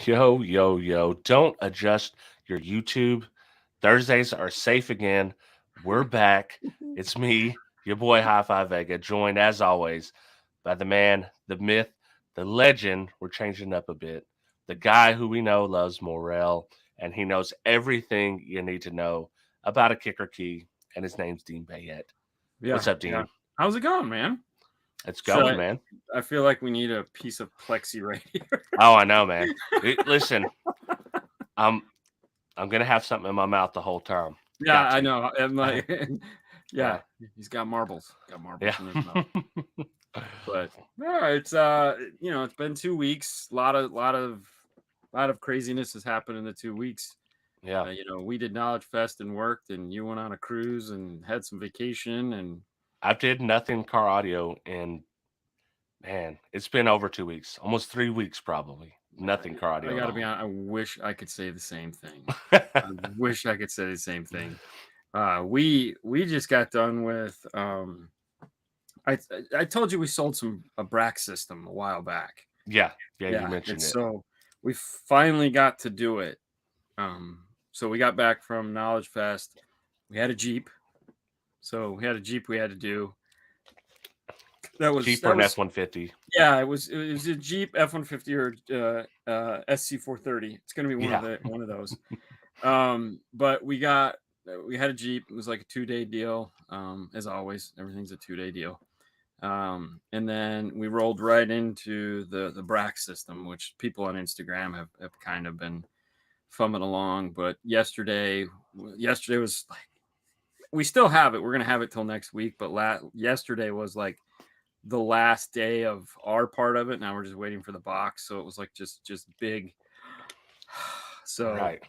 Yo, yo, yo. Don't adjust your YouTube. Thursdays are safe again. We're back. It's me, your boy Hi-Fi Vega, joined as always by the man, the myth, the legend. We're changing up a bit. The guy who we know loves Morel, and he knows everything you need to know about a kicker key, and his name's Dean Bayette. Yeah. What's up, Dean? Yeah. How's it going, man? It's going, man. I feel like we need a piece of plexi right here. Oh, I know, man. Listen, I'm gonna have something in my mouth the whole time. Yeah, I know. I'm like, yeah, he's got marbles. Got marbles Yeah. in his mouth. But it's it's been 2 weeks. A lot of craziness has happened in the 2 weeks. Yeah. We did Knowledge Fest and worked, and you went on a cruise and had some vacation, and I did nothing car audio in, man, it's been over 2 weeks, almost 3 weeks probably. Nothing car audio. I gotta be honest, I wish I could say the same thing. I wish I could say the same thing. We just got done with I told you we sold a Brax system a while back. Yeah, you mentioned it. So we finally got to do it. So we got back from Knowledge Fest. We had a Jeep. So we had a Jeep we had to do. That was Jeep or an F-150. Yeah, it was a Jeep F-150 or SC430. It's gonna be one of those. But we had a Jeep. It was like a 2-day deal. As always, everything's a 2-day deal. And then we rolled right into the Brax system, which people on Instagram have kind of been fumbling along. But yesterday was like, we still have it. We're gonna have it till next week. But yesterday was like the last day of our part of it. Now we're just waiting for the box. So it was like just big. So right.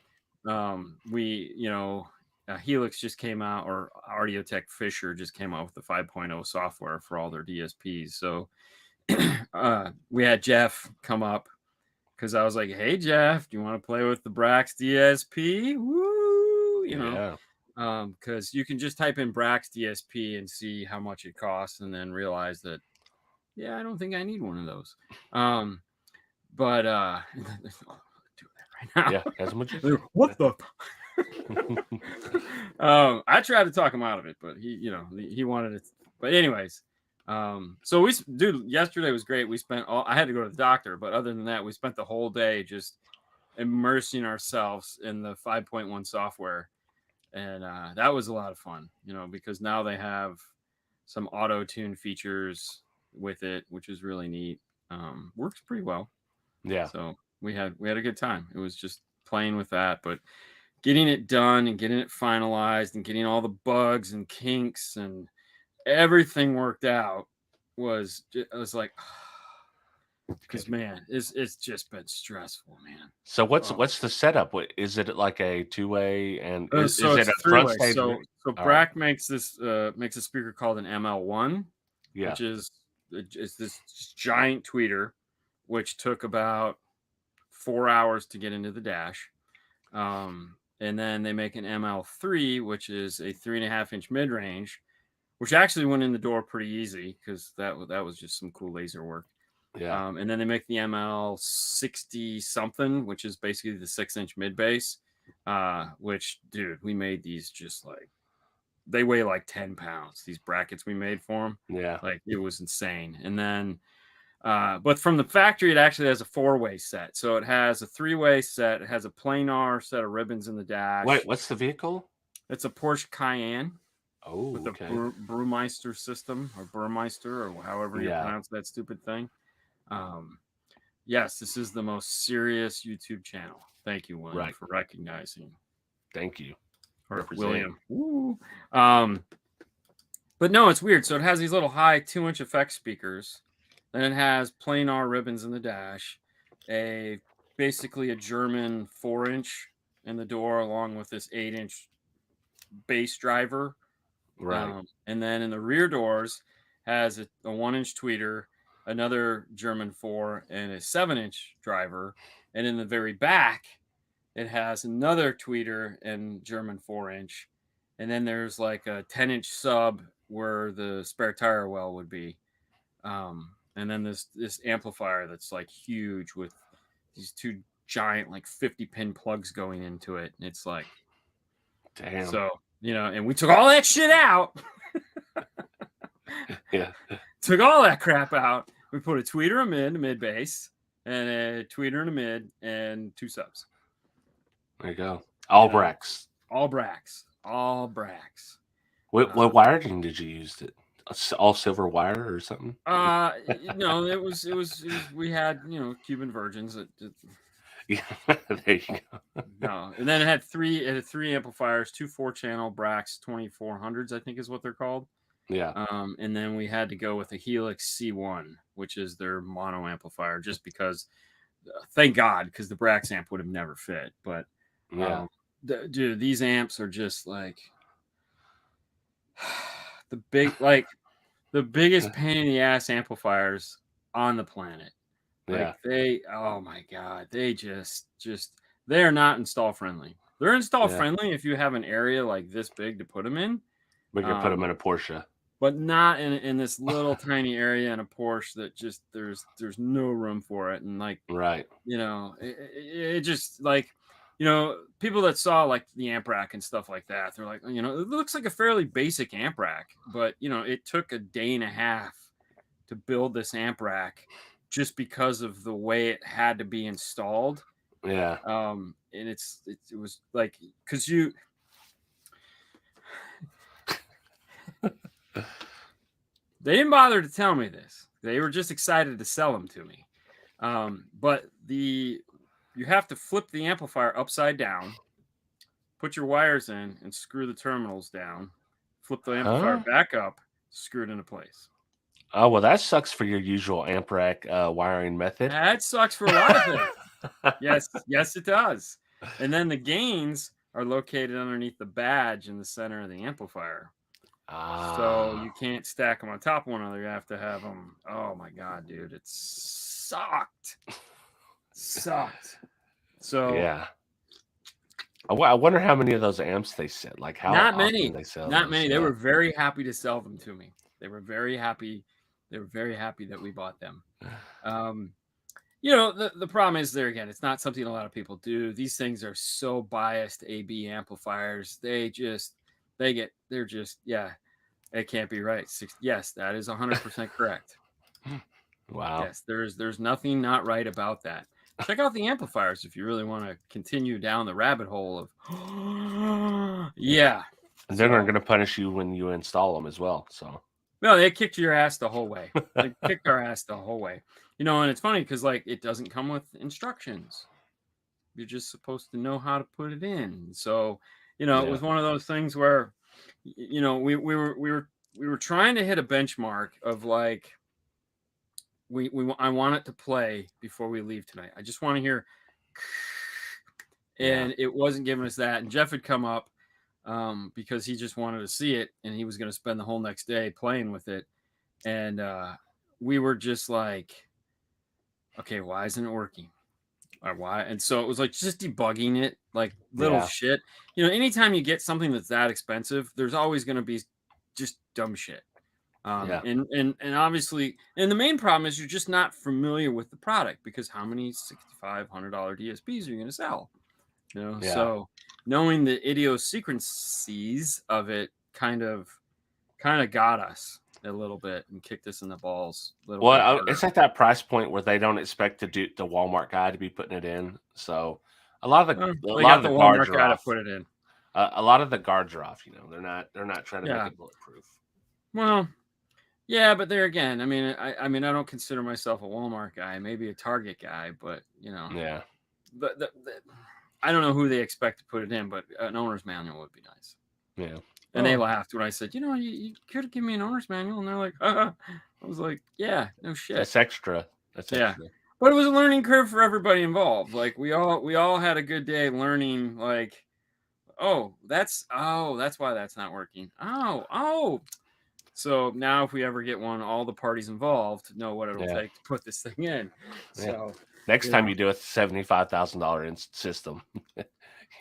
Helix just came out, or Audiotech Fisher just came out with the 5.0 software for all their DSPs. So we had Jeff come up because I was like, hey Jeff, do you want to play with the Brax DSP? Woo, because you can just type in Brax DSP and see how much it costs, and then realize that, yeah, I don't think I need one of those. But do that right now. Yeah, as much as what the. I tried to talk him out of it, but he wanted it. But anyways, so yesterday was great. I had to go to the doctor, but other than that, we spent the whole day just immersing ourselves in the 5.1 software. And that was a lot of fun, because now they have some auto-tune features with it, which is really neat. Works pretty well. Yeah. So we had a good time. It was just playing with that, but getting it done and getting it finalized and getting all the bugs and kinks and everything worked out was like, because man, it's just been stressful, man. So what's the setup? Is it like a 2-way, and is it a front stage? So Brax makes a speaker called an ML1, which is this giant tweeter, which took about 4 hours to get into the dash. And then they make an ML3, which is a 3.5-inch mid-range, which actually went in the door pretty easy because that was just some cool laser work. Yeah. And then they make the ML60 something, which is basically the 6-inch mid bass, which, dude, we made these just like, they weigh like 10 pounds, these brackets we made for them. Yeah. Like, it was insane. And then, but from the factory, it actually has a 4-way set. So it has a 3-way set. It has a planar set of ribbons in the dash. Wait, what's the vehicle? It's a Porsche Cayenne. Oh, with a Brewmeister system, or Burmeister, or however you pronounce that stupid thing. Yes, this is the most serious YouTube channel. Thank you, William, for recognizing. Thank you. Or William. Woo. But no, it's weird. So it has these little high 2-inch effect speakers. Then it has planar ribbons in the dash. Basically a German 4-inch in the door, along with this 8-inch bass driver. Right. And then in the rear doors has a 1-inch tweeter, another German 4, and a 7-inch driver. And in the very back, it has another tweeter and German 4-inch. And then there's like a 10-inch sub where the spare tire well would be. And then this amplifier that's like huge with these two giant like 50 pin plugs going into it, and it's like, damn. So and we took all that shit out. Yeah, took all that crap out. We put a tweeter, a mid bass, and a tweeter and a mid, and 2 subs. There you go. All Brax. All Brax. What wiring did you use? All silver wire or something? No, it was we had Cuban virgins. Yeah, there you go. No, and then it had 3 amplifiers, 2 4-channel Brax 2400s, I think is what they're called. Yeah. And then we had to go with a Helix C1, which is their mono amplifier, just because. Thank God, because the Brax amp would have never fit. But yeah, dude, these amps are just like the biggest pain in the ass amplifiers on the planet. Like oh my God, they just they are not install friendly. They're install friendly if you have an area like this big to put them in. We can put them in a Porsche, but not in this little tiny area in a Porsche that just there's no room for it. And like, right, it just like, people that saw like the amp rack and stuff like that, they're like, it looks like a fairly basic amp rack, but it took a day and a half to build this amp rack just because of the way it had to be installed. Yeah. And it was like, because you they didn't bother to tell me this. They were just excited to sell them to me. But you have to flip the amplifier upside down, put your wires in, and screw the terminals down. Flip the amplifier back up, screw it into place. Oh, well, that sucks for your usual amp rack wiring method. That sucks for a lot of things. Yes, it does. And then the gains are located underneath the badge in the center of the amplifier. So you can't stack them on top of one another. You have to have them. Oh my God, dude, it sucked. So yeah. I wonder how many of those amps they sell. Like how not many. They sell not those, many. They were very happy to sell them to me. They were very happy. They were very happy that we bought them. The problem is there again. It's not something a lot of people do. These things are so biased. AB amplifiers. They're just. It can't be right. Yes, that is 100% correct. Wow. Yes, there's nothing not right about that. Check out the amplifiers if you really want to continue down the rabbit hole of yeah. And they're going to punish you when you install them as well. So no, they kicked your ass the whole way. They kicked our ass the whole way. And it's funny because like it doesn't come with instructions. You're just supposed to know how to put it in. So it was one of those things where we were trying to hit a benchmark of like I want it to play before we leave tonight. I just want to hear, and it wasn't giving us that. And Jeff had come up because he just wanted to see it, and he was going to spend the whole next day playing with it. And we were just like, okay, why isn't it working? Or why? And so it was like just debugging it, like little shit. Anytime you get something that's that expensive, there's always going to be just dumb shit. And obviously, and the main problem is you're just not familiar with the product because how many $6,500 DSPs are you going to sell? So knowing the idiosyncrasies of it kind of got us a little bit and kicked us in the balls. It's at that price point where they don't expect the Walmart guy to be putting it in. So a lot of the Walmart guy to put it in. A lot of the guards are off. They're not trying to make it bulletproof. Well. Yeah, but there again, I don't consider myself a Walmart guy, maybe a Target guy, but Yeah. But I don't know who they expect to put it in, but an owner's manual would be nice. Yeah. And they laughed when I said, you could have given me an owner's manual, and they're like, I was like, yeah, no shit. That's extra. Yeah. But it was a learning curve for everybody involved. Like we all had a good day learning. Like, that's why that's not working. So now if we ever get one, all the parties involved know what it'll take to put this thing in. So next time you do a $75,000 system,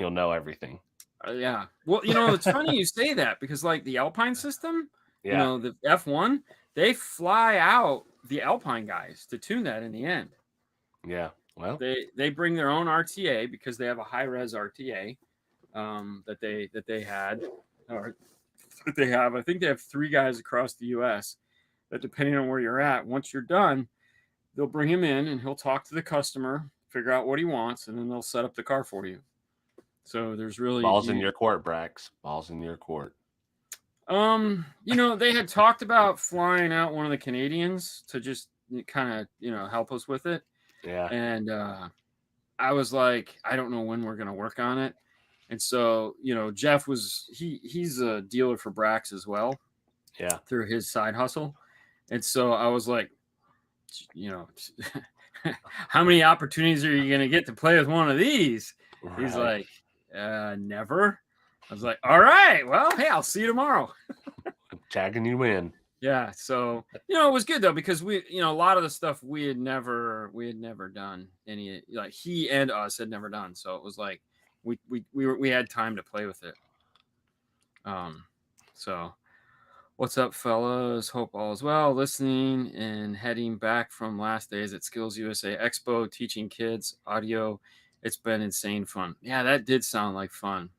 you'll know everything. Yeah. Well, it's funny you say that because like the Alpine system, the F1, they fly out the Alpine guys to tune that in the end. Yeah. Well, they bring their own RTA because they have a high res RTA that they had or that they have. I think they have 3 guys across the U.S. that, depending on where you're at, once you're done, they'll bring him in and he'll talk to the customer, figure out what he wants, and then they'll set up the car for you. So there's really balls in your court, Brax. Balls in your court. You know, they had talked about flying out one of the Canadians to just kind of, you know, help us with it. Yeah. And I was like, I don't know when we're going to work on it. And so, you know, Jeff he's a dealer for Brax as well. Yeah. Through his side hustle. And so I was like, you know, how many opportunities are you going to get to play with one of these? Right. He's like, never. I was like, all right, well, hey, I'll see you tomorrow. Tagging you in. Yeah. So, you know, it was good though, because we, you know, a lot of the stuff we had never done any, like he and us had never done. So it was like, we had time to play with it. So what's up, fellas? Hope all is well. Listening and heading back from last days at SkillsUSA Expo, teaching kids audio. It's been insane fun. Yeah, that did sound like fun.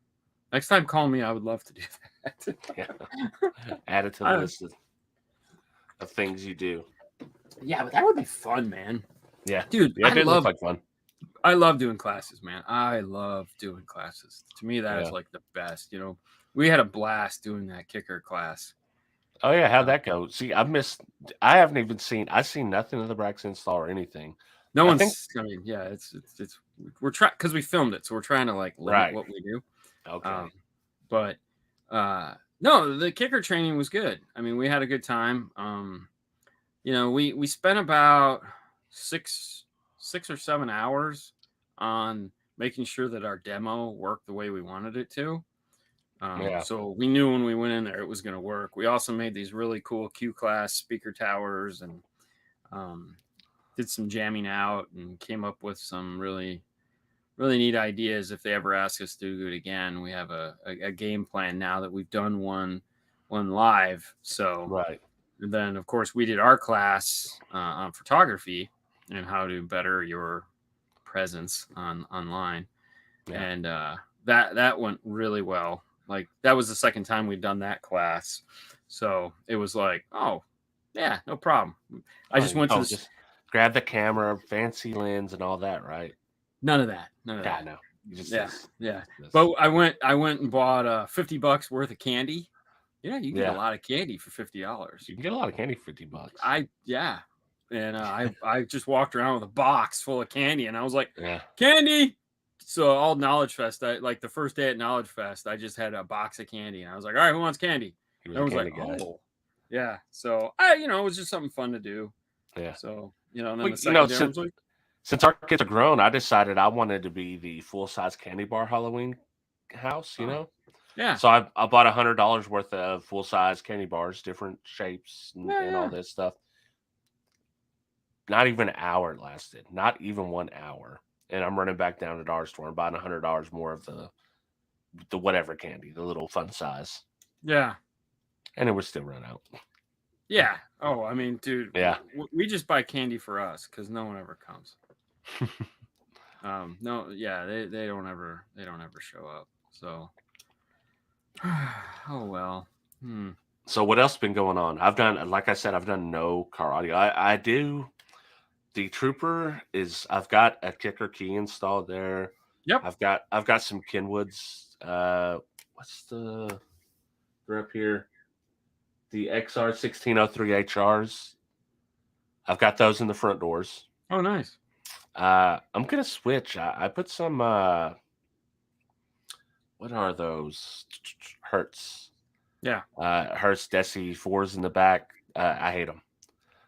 Next time, call me. I would love to do that. Yeah. Add it to the list of things you do. Yeah, but that would be fun, man. Yeah, dude. Yeah, it looks like fun. I love doing classes, man. I love doing classes. To me, that is like the best. You know, we had a blast doing that kicker class. Oh yeah, how'd that go? See, I haven't even seen. I've seen nothing of the Brax install or anything. No one's. I mean, yeah, it's. We're trying because we filmed it, so we're trying to like limit what we do. Okay. But no, the kicker training was good. I mean, we had a good time. You know, we spent about 6 or 7 hours on making sure that our demo worked the way we wanted it to. So we knew when we went in there it was going to work. We also made these really cool Q class speaker towers and did some jamming out and came up with some really neat ideas. If they ever ask us to do it again, we have a game plan now that we've done one live. So right. And then of course we did our class on photography and how to better your presence online. Yeah. And that went really well. Like that was the second time we'd done that class. So it was like, oh yeah, no problem. I just went to just grab the camera, fancy lens and all that, right? None of that. Yeah, no. Yeah. But I went and bought $50 worth of candy. Yeah, you can get a lot of candy for $50. You can get a lot of candy for $50. And I just walked around with a box full of candy, and I was like, candy. So all Knowledge Fest, like the first day at Knowledge Fest, I just had a box of candy, and I was like, all right, who wants candy? And I was like, oh, yeah. So it was just something fun to do. Yeah. So and then the second day was like, since our kids are grown, I decided I wanted to be the full-size candy bar Halloween house, you know? Yeah. So I bought $100 worth of full-size candy bars, different shapes and all this stuff. Not even an hour it lasted. Not even 1 hour. And I'm running back down to the dollar store and buying $100 more of the whatever candy, the little fun size. Yeah. And it would still run out. Yeah. Oh, I mean, dude. Yeah. We just buy candy for us because no one ever comes. No. Yeah. They don't ever show up. So. Oh well. So what else has been going on? I've done no car audio. I do. The Trooper I've got a kicker key installed there. Yep. I've got some Kenwoods. They're up here. The XR 1603 HRs. I've got those in the front doors. Oh, nice. I'm gonna switch. I put some. What are those? Hertz. Yeah. Hertz Desi 4s in the back. I hate them.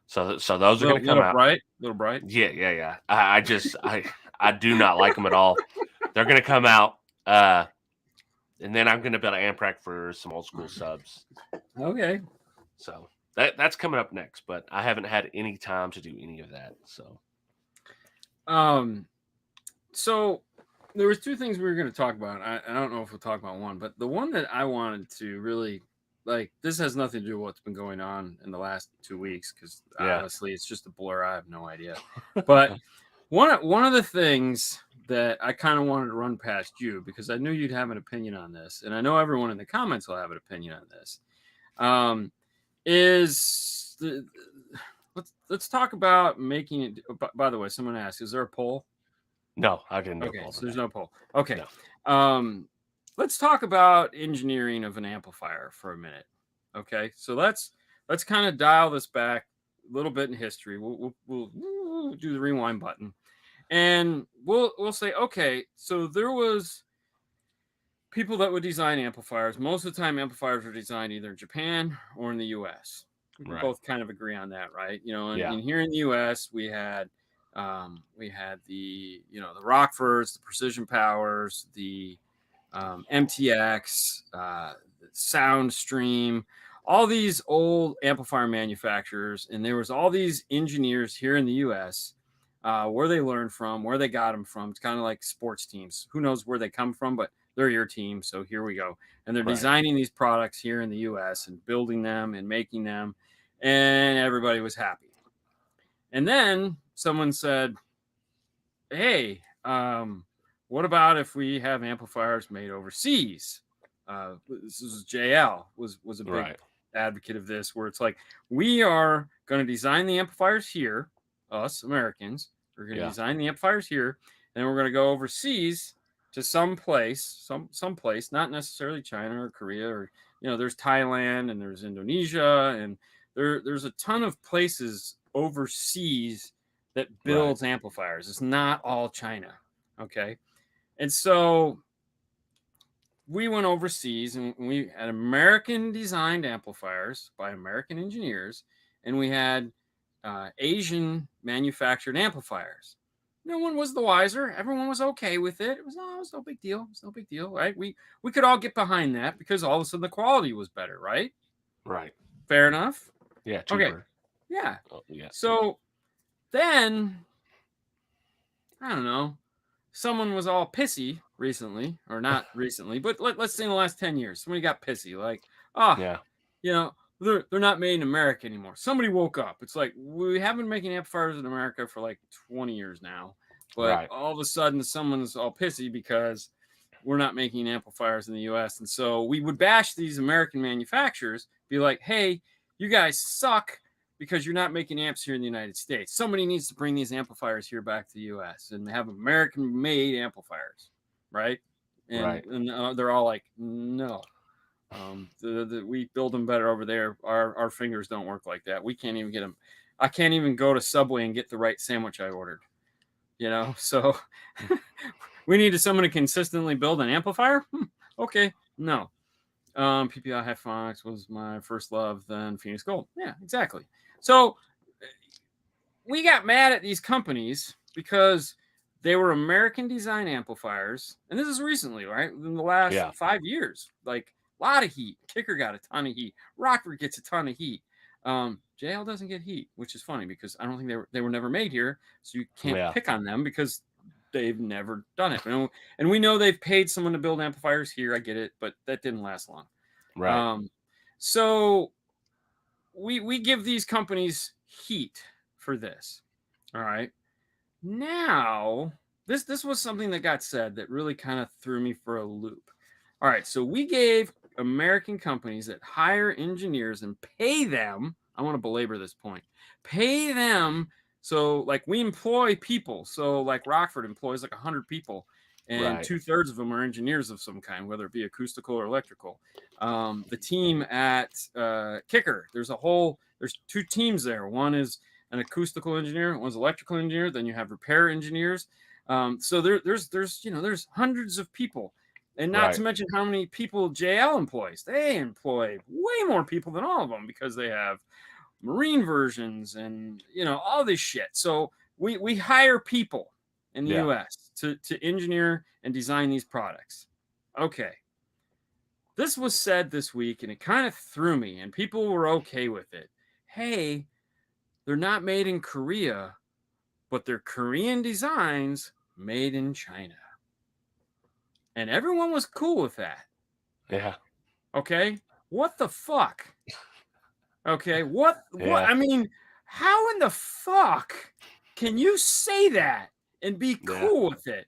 So those are going to come out. Little bright. Yeah. I do not like them at all. They're going to come out. And then I'm going to build an amp rack for some old school subs. Okay. So that's coming up next, but I haven't had any time to do any of that. So there was 2 things we were going to talk about. I don't know if we'll talk about one, but the one that I wanted to really this has nothing to do with what's been going on in the last 2 weeks because honestly, it's just a blur. I have no idea. But One of the things that I kind of wanted to run past you, because I knew you'd have an opinion on this, and I know everyone in the comments will have an opinion on this, let's talk about making it. By the way, someone asked, is there a poll? No, I didn't do okay, a poll so there's today. no poll. Okay. No. Let's talk about engineering of an amplifier for a minute. Okay, so let's kind of dial this back a little bit in history. We'll do the rewind button, and we'll say, okay, so there was people that would design amplifiers. Most of the time, amplifiers were designed either in Japan or in the U.S. We can both kind of agree on that, right? You know, and here in the U.S., we had the the Rockfords, the Precision Powers, the MTX, Soundstream, all these old amplifier manufacturers, and there was all these engineers here in the U.S. Where they learned from, where they got them from. It's kind of like sports teams. Who knows where they come from, but they're your team, so here we go. And they're designing these products here in the U.S. and building them and making them, and everybody was happy. And then someone said, hey, what about if we have amplifiers made overseas? This is JL was a big advocate of this, where it's like, we are going to design the amplifiers here, us Americans, we're going to design the amplifiers here, and we're going to go overseas to some place, not necessarily China or Korea, or there's Thailand and there's Indonesia, and there's a ton of places overseas that builds amplifiers. It's not all China. Okay. And so we went overseas and we had American designed amplifiers by American engineers, and we had Asian manufactured amplifiers. No one was the wiser. Everyone was okay with it. It was no big deal. It's no big deal, right? We could all get behind that because all of a sudden the quality was better, right? Right. Fair enough. Yeah. Cheaper. Okay. Yeah. Oh, yeah. So then, I don't know, someone was all pissy recently, or not recently, but let's say in the last 10 years, somebody got pissy, like, they're not made in America anymore. Somebody woke up. It's like, we have been making amplifiers in America for like 20 years now, but all of a sudden someone's all pissy because we're not making amplifiers in the US. And so we would bash these American manufacturers, be like, hey, you guys suck because you're not making amps here in the United States. Somebody needs to bring these amplifiers here back to the US and have American-made amplifiers, right? And they're all like, no. We build them better over there. Our fingers don't work like that. We can't even get them. I can't even go to Subway and get the right sandwich I ordered. So we needed someone to consistently build an amplifier. Okay, no. PPI Hi-Fox was my first love, then Phoenix Gold. Yeah, exactly. So we got mad at these companies because they were American design amplifiers, and this is recently, right? In the last 5 years, like, a lot of heat. Kicker got a ton of heat. Rockford gets a ton of heat. JL doesn't get heat, which is funny because I don't think they were never made here, so you can't pick on them because they've never done it. And we know they've paid someone to build amplifiers here. I get it, but that didn't last long. Right. So we give these companies heat for this. All right. Now, this was something that got said that really kind of threw me for a loop. All right, so we gave American companies that hire engineers and pay them, I want to belabor this point, pay them, so like we employ people. So like Rockford employs like 100 people, and 2/3 of them are engineers of some kind, whether it be acoustical or electrical. The team at Kicker, there's 2 teams there. One is an acoustical engineer, one's electrical engineer, then you have repair engineers. So there's hundreds of people. And not to mention how many people JL employs. They employ way more people than all of them because they have marine versions and all this shit. So we hire people in the US to engineer and design these products. Okay. This was said this week and it kind of threw me, and people were okay with it. Hey, they're not made in Korea, but they're Korean designs made in China. And everyone was cool with that. Yeah. Okay. What the fuck? Okay. What? I mean, how in the fuck can you say that and be cool with it.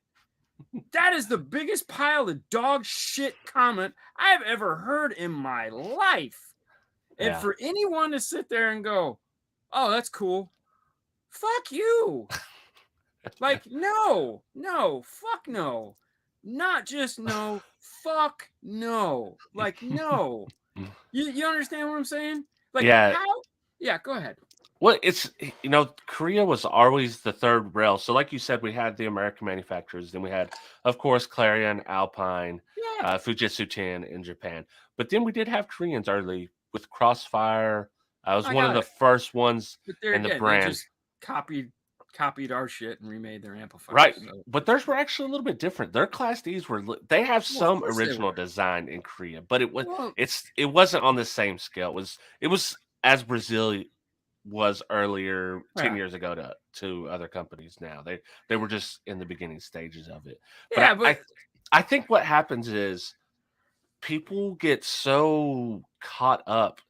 That is the biggest pile of dog shit comment I've ever heard in my life. And for anyone to sit there and go, oh, that's cool. Fuck you. Like, no, fuck no. Not just no, fuck no. Like, no. You understand what I'm saying? Like, how? Yeah, go ahead. Well, it's, Korea was always the third rail. So like you said, we had the American manufacturers. Then we had, of course, Clarion, Alpine, Fujitsu 10 in Japan. But then we did have Koreans early with Crossfire. I was one of the first ones in the brand. They just copied our shit and remade their amplifiers. Right. So. But theirs were actually a little bit different. Their Class Ds they have some original design in Korea, but it wasn't on the same scale. It was as Brazil was earlier 10 years ago to other companies now. They were just in the beginning stages of it. But I think what happens is people get so caught up,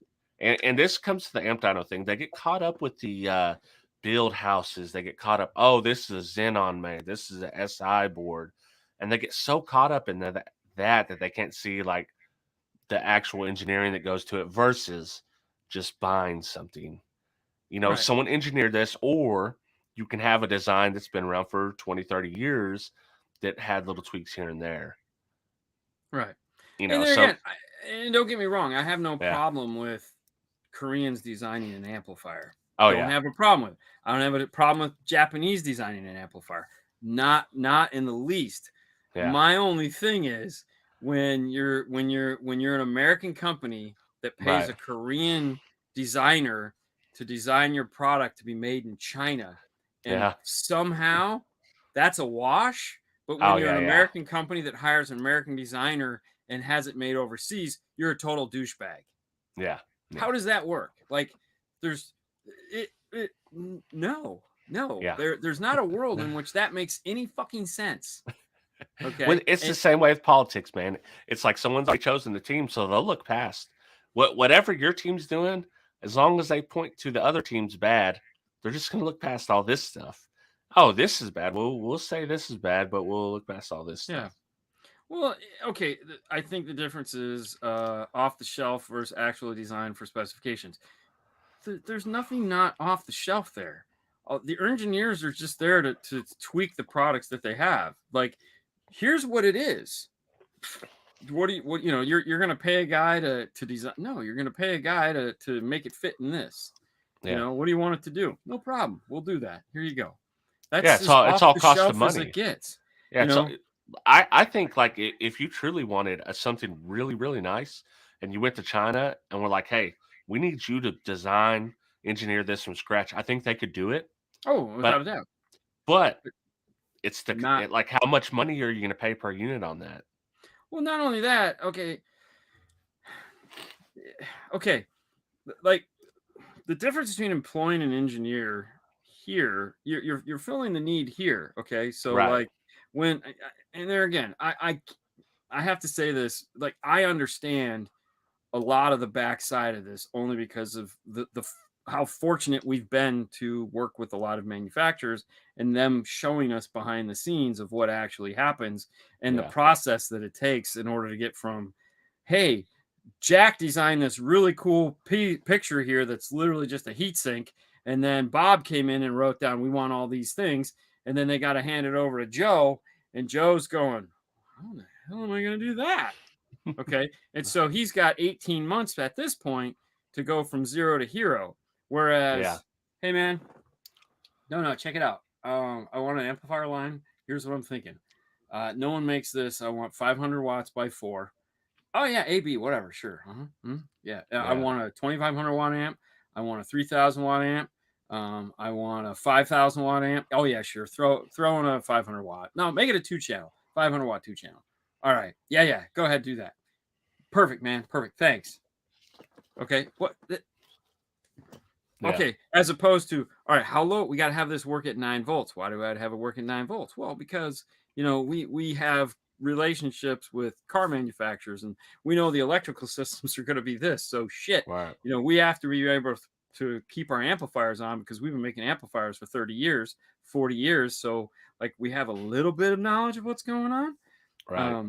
and this comes to the Amp Dyno thing. They get caught up with the build houses. They get caught up, oh, this is a Xenon made, this is an SI board, and they get so caught up in that they can't see like the actual engineering that goes to it versus just buying something. Someone engineered this, or you can have a design that's been around for 20, 30 years that had little tweaks here and there. Right. And again, and don't get me wrong, I have no problem with Koreans designing an amplifier. I don't have a problem with it. I don't have a problem with Japanese designing an amplifier. Not in the least. Yeah. My only thing is when you're an American company that pays a Korean designer to design your product to be made in China, and somehow that's a wash. But when you're an American company that hires an American designer and has it made overseas, you're a total douchebag. Yeah. How does that work? Like, there's no. Yeah. There's not a world in which that makes any fucking sense. Okay. Well, it's the same way with politics, man. It's like someone's already chosen the team, so they'll look past whatever your team's doing. As long as they point to the other team's bad, they're just going to look past all this stuff. Oh, this is bad. We'll say this is bad, but we'll look past all this stuff. Yeah. Well, okay. I think the difference is off the shelf versus actually designed for specifications. There's nothing not off the shelf there. The engineers are just there to tweak the products that they have. Like, here's what it is. You're going to pay a guy to design. No, you're going to pay a guy to make it fit in this. Yeah. What do you want it to do? No problem. We'll do that. Here you go. That's it's all cost of money. As it gets. Yeah. I think like if you truly wanted something really, really nice and you went to China and were like, hey, we need you to design, engineer this from scratch, I think they could do it. Oh, without a doubt. But it's like how much money are you going to pay per unit on that? Well, not only that, okay. Like the difference between employing an engineer here, you're filling the need here. Okay, so like and there again, I have to say this, like I understand a lot of the backside of this only because of the how fortunate we've been to work with a lot of manufacturers and them showing us behind the scenes of what actually happens and the process that it takes in order to get from, hey, Jack designed this really cool picture here that's literally just a heat sink, and then Bob came in and wrote down, we want all these things, and then they got to hand it over to Joe, and Joe's going, how the hell am I going to do that? Okay, and so he's got 18 months at this point to go from zero to hero. Whereas, hey man, no, check it out. I want an amplifier line. Here's what I'm thinking. No one makes this. I want 500 watts by 4. Oh yeah, AB, whatever, sure. Yeah. I want a 2,500 watt amp. I want a 3,000 watt amp. I want a 5,000 watt amp. Oh yeah, sure. Throw in a 500 watt. No, make it a 2-channel. 500 watt 2-channel. All right. Yeah. Go ahead, do that. Perfect, man. Perfect. Thanks. Okay. What? Okay, as opposed to, all right, how low? We got to have this work at 9 volts. Why do I have it work at 9 volts? Well, because, we have relationships with car manufacturers and we know the electrical systems are going to be this. So shit, right. We have to be able to keep our amplifiers on because we've been making amplifiers for 30 years, 40 years. So like we have a little bit of knowledge of what's going on. Right.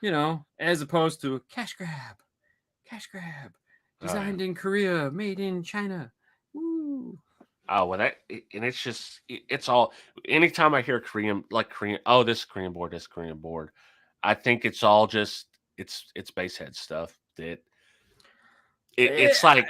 You know, as opposed to cash grab, designed in Korea, made in China. Woo. Oh, well, and it's just, it's all, anytime I hear Korean, oh, this Korean board, I think it's all just, it's Basshead stuff that it's like,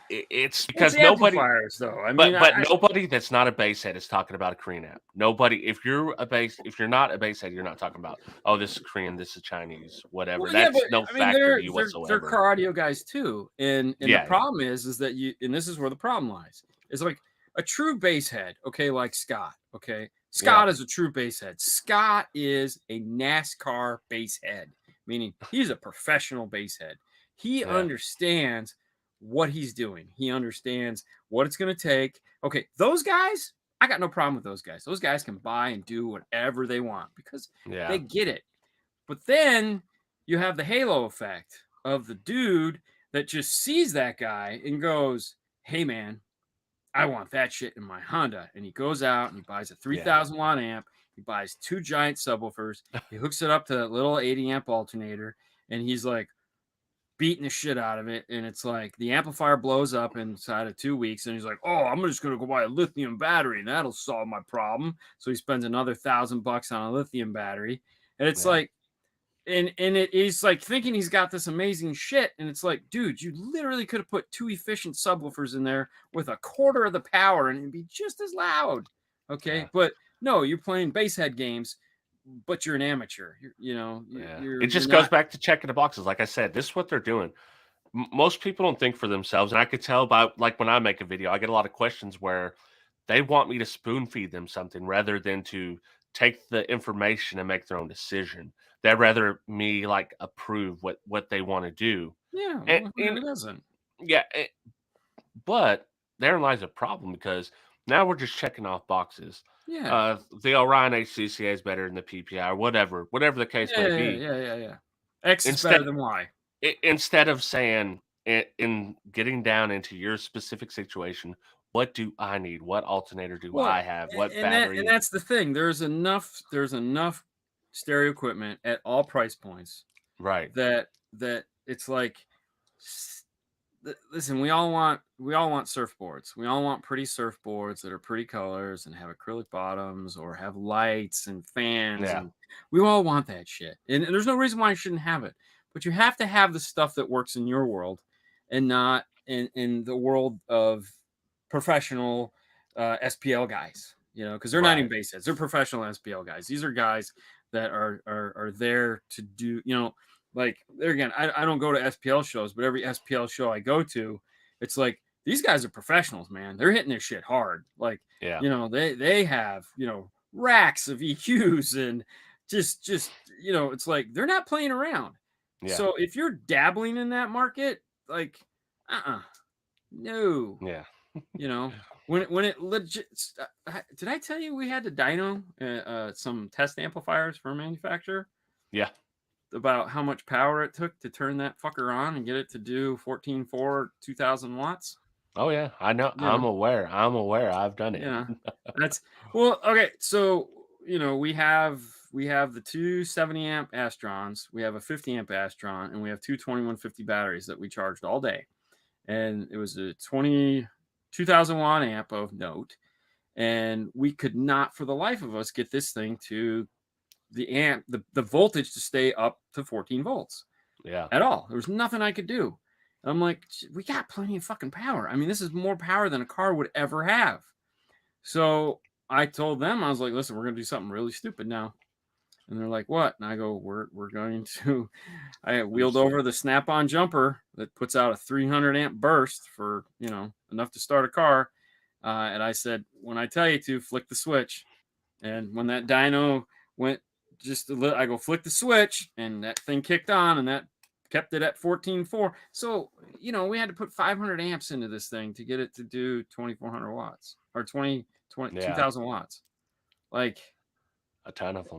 it's because the nobody, amplifiers though. I mean, but nobody that's not a Basshead is talking about a Korean amp. Nobody, if you're not a Basshead, you're not talking about, oh, this is Korean, this is Chinese, whatever. Well, That's but, no I mean, factor to you whatsoever. They're car audio guys too, and the problem is that and this is where the problem lies. Is like a true Basshead, okay, like Scott, okay. Scott is a true Basshead. Scott is a NASCAR Basshead, meaning he's a professional Basshead. He understands what he's doing. He understands what it's going to take. Okay, those guys, I got no problem with those guys. Those guys can buy and do whatever they want because they get it. But then you have the halo effect of the dude that just sees that guy and goes, hey, man, I want that shit in my Honda. And he goes out and he buys a 3,000 watt amp. He buys 2 giant subwoofers. He hooks it up to that little 80 amp alternator. And he's like beating the shit out of it. And it's like the amplifier blows up inside of 2 weeks. And he's like, oh, I'm just going to go buy a lithium battery and that'll solve my problem. So he spends another $1,000 on a lithium battery. And it's like, and he's like thinking he's got this amazing shit. And it's like, dude, you literally could have put 2 efficient subwoofers in there with a quarter of the power and it'd be just as loud. Okay. But no, you're playing Basshead games, but you're an amateur. It just goes back to checking the boxes. Like I said, this is what they're doing. Most people don't think for themselves. And I could tell by, like, when I make a video, I get a lot of questions where they want me to spoon feed them something rather than to take the information and make their own decision. They'd rather me like approve what they want to do. Yeah, and it doesn't. Yeah, but therein lies a problem because now we're just checking off boxes. Yeah, the Orion HCCA is better than the PPI, or whatever the case may be. Yeah. X is better than Y. Instead of saying, in getting down into your specific situation, what do I need? What alternator do I have? What battery? And that's the thing. There's enough stereo equipment at all price points. Right. That it's like, listen, we all want surfboards. We all want pretty surfboards that are pretty colors and have acrylic bottoms or have lights and fans. Yeah. And we all want that shit. And there's no reason why you shouldn't have it. But you have to have the stuff that works in your world and not in the world of professional SPL guys, because they're not even Bassheads. They're professional SPL guys. These are guys that are there to do, like, there again, I don't go to SPL shows, but every SPL show I go to, it's like, these guys are professionals, man. They're hitting their shit hard. Like, they have, racks of EQs and just, it's like, they're not playing around. Yeah. So if you're dabbling in that market, like, no. Yeah. When it legit, did I tell you we had to dyno some test amplifiers for a manufacturer? Yeah. About how much power it took to turn that fucker on and get it to do 14.4 2,000 watts. Oh yeah, I know. Yeah. I'm aware. I've done it. Yeah, that's well. Okay, so we have the 2 70 amp Astrons, we have a 50 amp Astron, and we have 2 2150 batteries that we charged all day, and it was a 2,000 watt amp of note, and we could not for the life of us get this thing to the voltage to stay up to 14 volts. Yeah. At all. There was nothing I could do. And I'm like, we got plenty of fucking power. I mean, this is more power than a car would ever have. So I told them, I was like, listen, we're going to do something really stupid now. And they're like, what? And I go, we're going to, I wheeled over the snap-on jumper that puts out a 300 amp burst for, enough to start a car. And I said, when I tell you to, flick the switch. And when that dyno went just a little, I go flick the switch and that thing kicked on and that kept it at 14.4. So, we had to put 500 amps into this thing to get it to do 2,400 watts or 2,000 watts. Like a ton of them.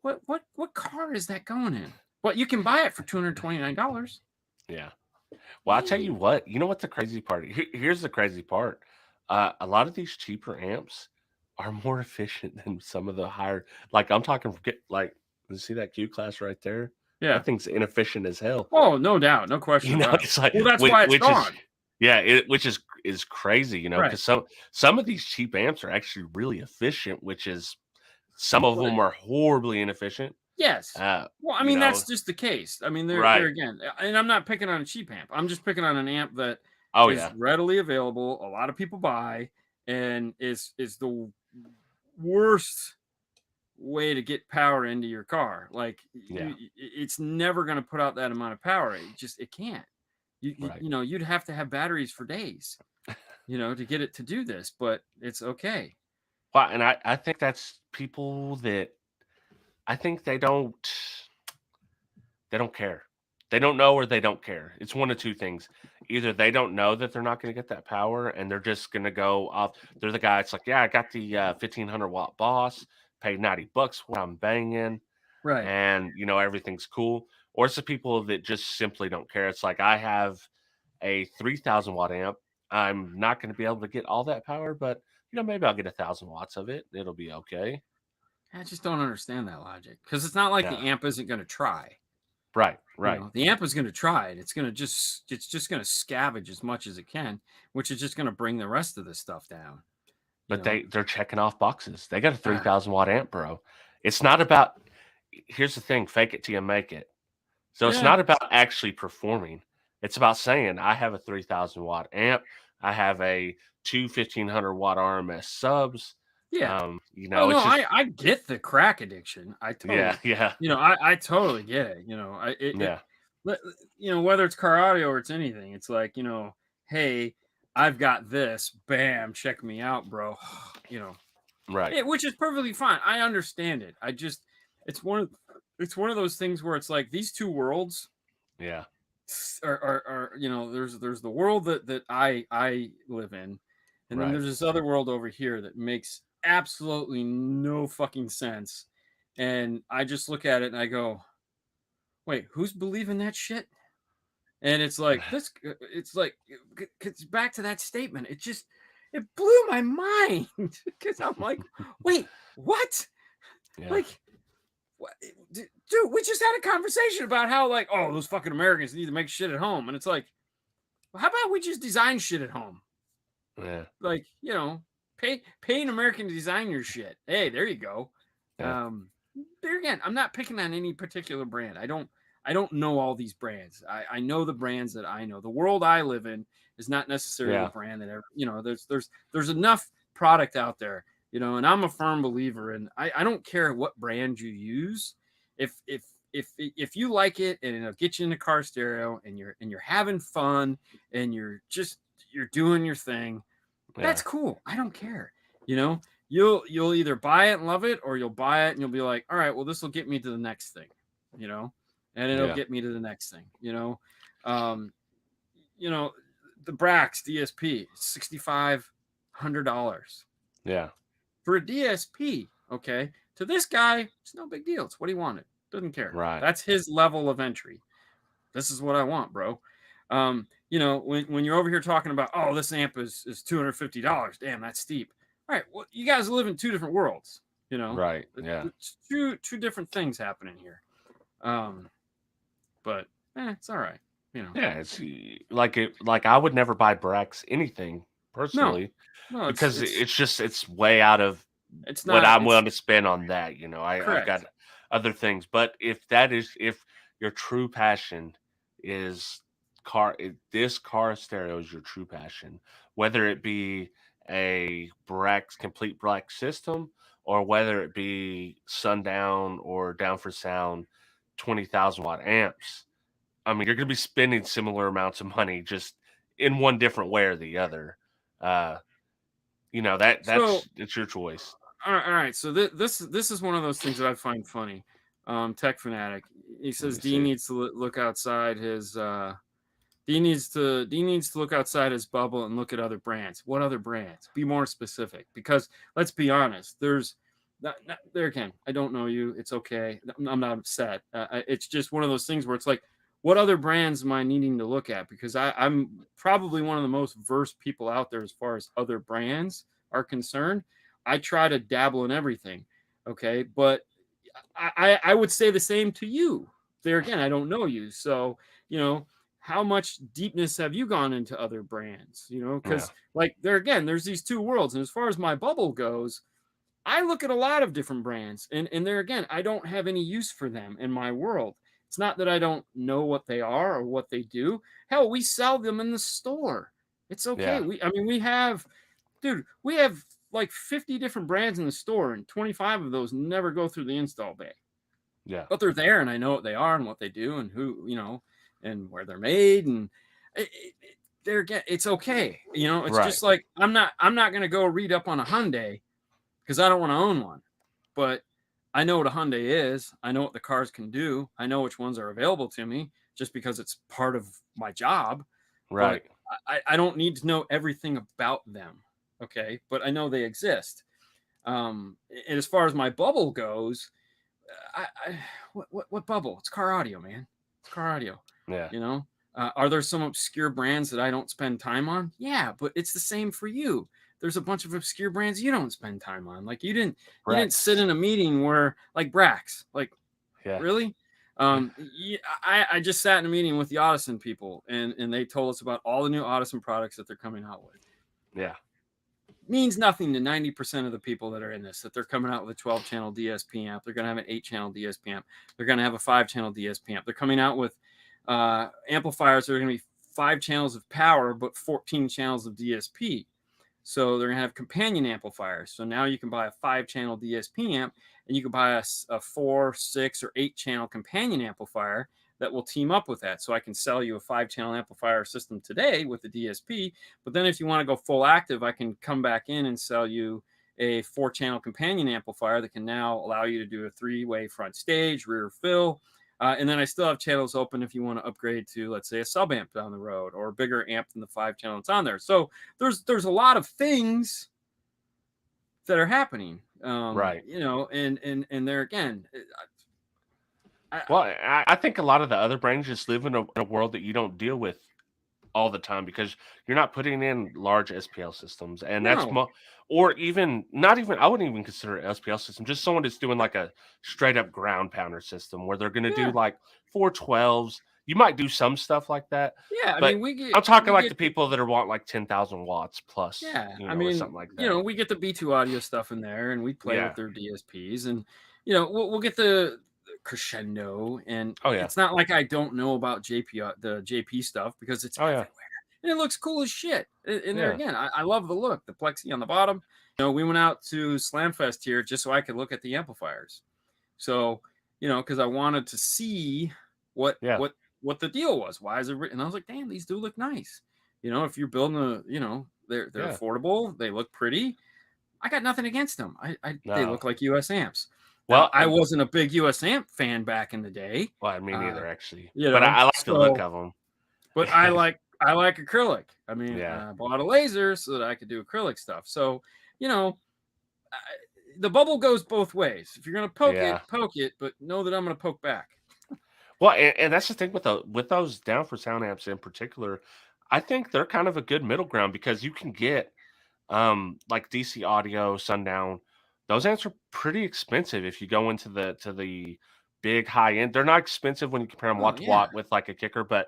What car is that going in? Well, you can buy it for $229. Yeah. Well, I'll tell you what, what's the crazy part? Here's the crazy part. A lot of these cheaper amps are more efficient than some of the higher. Like I'm talking, like you see that Q class right there? Yeah. That thing's inefficient as hell. Oh, no doubt, no question about it. It's like, Well, that's why it's which is gone. which is crazy, because some of these cheap amps are actually really efficient, which is some of them are horribly inefficient. Yes. Well, I mean, that's just the case. I mean, they're again, and I'm not picking on a cheap amp. I'm just picking on an amp that is readily available. A lot of people buy, and is the worst way to get power into your car. Like, it's never going to put out that amount of power. It can't. You'd have to have batteries for days, to get it to do this. But it's okay. Well, and I think that's people that I think they don't care. They don't know or they don't care. It's one of two things. Either they don't know that they're not going to get that power and they're just going to go off. They're the guy. It's like, yeah, I got the 1500 watt Boss, paid $90 what I'm banging. Right. And, everything's cool. Or it's the people that just simply don't care. It's like, I have a 3000 watt amp. I'm not going to be able to get all that power, but, maybe I'll get 1000 watts of it. It'll be okay. I just don't understand that logic, because it's not like the amp isn't going to try. Right. The amp is going to try it. It's just going to scavenge as much as it can, which is just going to bring the rest of the stuff down. But they're checking off boxes. They got a 3000 watt amp, bro. It's not about. Here's the thing: fake it till you make it. So it's not about actually performing. It's about saying, I have a 3000 watt amp. I have a 1500 watt RMS subs. Yeah. I get the crack addiction. I totally, I totally get it. Whether it's car audio or it's anything, it's like, hey, I've got this, bam, check me out, bro. Right. Which is perfectly fine. I understand it. It's one of those things where it's like these two worlds. Yeah. Are there's the world that I live in, and then there's this other world over here that makes absolutely no fucking sense, and I just look at it and I go, wait, who's believing that shit? And it's like it's back to that statement. It blew my mind, because I'm like, wait, what? Like, what? Dude, we just had a conversation about how, like, oh, those fucking Americans need to make shit at home, and it's like, well, how about we just design shit at home? Yeah. Like, pay an American to design your shit. Hey, there you go. Yeah. There again, I'm not picking on any particular brand. I don't know all these brands. I know the brands that I know. The world I live in is not necessarily the brand that ever, there's enough product out there, and I'm a firm believer in, I don't care what brand you use. If you like it and it'll get you in the car stereo and you're having fun and you're doing your thing, that's cool. I don't care. You'll either buy it and love it, or you'll buy it and you'll be like, all right, well, this will get me to the next thing, and it'll get me to the next thing, the Brax DSP, $6,500. Yeah. For a DSP, okay, to this guy, it's no big deal. It's what he wanted. Doesn't care. Right. That's his level of entry. This is what I want, bro. When you're over here talking about, oh, this amp is $250. Damn, that's steep. All right, well, you guys live in two different worlds, Right. Yeah. It's two different things happening here. But it's all right. Yeah, it's like I would never buy Brax anything personally. No, because it's way out of what I'm willing to spend on that. I've got other things. But if your true passion is this car stereo is your true passion, whether it be a complete Brax system, or whether it be Sundown or Down for Sound 20,000 watt amps, I mean, you're going to be spending similar amounts of money, just in one different way or the other. It's your choice. All right. So this is one of those things that I find funny. Tech Fanatic, he says D needs to look outside his D needs to look outside his bubble and look at other brands. What other brands? Be more specific, because let's be honest, there's there again, I don't know you. It's okay. I'm not upset. It's just one of those things where it's like, what other brands am I needing to look at? Because I'm probably one of the most versed people out there as far as other brands are concerned. I try to dabble in everything. Okay. But I would say the same to you. There again, I don't know you. So, how much deepness have you gone into other brands? Yeah. Because like there again, there's these two worlds. And as far as my bubble goes, I look at a lot of different brands, and there again, I don't have any use for them in my world. It's not that I don't know what they are or what they do. Hell, we sell them in the store. It's okay. Yeah. We have, dude, we have like 50 different brands in the store, and 25 of those never go through the install bay. Yeah. But they're there, and I know what they are and what they do, and who, and where they're made, and they're again, it's okay. It's Right. just like I'm not gonna go read up on a Hyundai because I don't want to own one. But I know what a Hyundai is. I know what the cars can do. I know which ones are available to me just because it's part of my job. Right. But I don't need to know everything about them. Okay. But I know they exist. And as far as my bubble goes, what bubble? It's car audio, man. It's car audio. Yeah. Are there some obscure brands that I don't spend time on? Yeah, but it's the same for you. There's a bunch of obscure brands you don't spend time on. Like you didn't sit in a meeting where like Brax, like really? I just sat in a meeting with the Audison people and they told us about all the new Audison products that they're coming out with. Yeah. Means nothing to 90% of the people that are in this, that they're coming out with a 12-channel DSP amp. They're going to have an 8-channel DSP amp. They're going to have a 5-channel DSP amp. They're coming out with amplifiers that are going to be 5 channels of power, but 14 channels of DSP. So they're going to have companion amplifiers. So now you can buy a 5-channel DSP amp and you can buy a 4, 6, or 8-channel companion amplifier that will team up with that. So I can sell you a 5-channel amplifier system today with the DSP. But then if you want to go full active, I can come back in and sell you a 4-channel companion amplifier that can now allow you to do a 3-way front stage, rear fill. And then I still have channels open if you want to upgrade to, let's say, a sub amp down the road or a bigger amp than the 5-channel that's on there. So there's a lot of things that are happening, Right. and there again. I think a lot of the other brands just live in a world that you don't deal with all the time because you're not putting in large SPL systems, and that's or even not even I wouldn't even consider it SPL system. Just someone that's doing like a straight up ground pounder system where they're going to do like 412s. You might do some stuff like that. Yeah, but I'm talking like the people that are want like 10,000 watts plus. Yeah, or something like that. We get the B2 audio stuff in there, and we play with their DSPs, and we'll get the crescendo, and it's not like I don't know about the JP stuff because it's everywhere. And it looks cool as shit. And there again, I love the look, the plexi on the bottom. We went out to Slamfest here just so I could look at the amplifiers. So, because I wanted to see what the deal was. Why is it written? And I was like, damn, these do look nice. If you're building they're affordable, they look pretty. I got nothing against them. They look like US amps. Well, I wasn't a big US amp fan back in the day. Well, me neither, actually. But I like the look of them. But I like acrylic. I bought a laser so that I could do acrylic stuff. So, the bubble goes both ways. If you're going to poke it, but know that I'm going to poke back. Well, and that's the thing with those down for sound amps in particular. I think they're kind of a good middle ground because you can get like DC Audio, Sundown. Those amps are pretty expensive if you go into the big high end. They're not expensive when you compare them watt to watt with like a kicker, but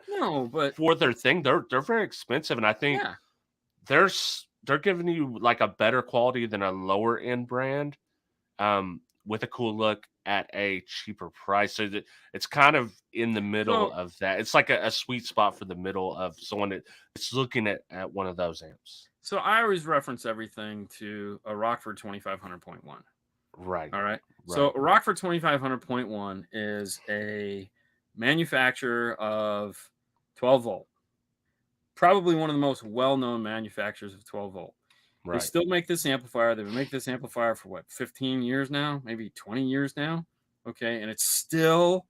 for their thing, they're very expensive, and I think they're giving you like a better quality than a lower end brand with a cool look at a cheaper price. So that it's kind of in the middle of that. It's like a sweet spot for the middle of someone that's looking at one of those amps. So I always reference everything to a Rockford 2500.1. Right. All right. So a Rockford 2500.1 is a manufacturer of 12 volt. Probably one of the most well-known manufacturers of 12 volt. Right. They still make this amplifier. They've been making this amplifier for 15 years now, maybe 20 years now. Okay. And it's still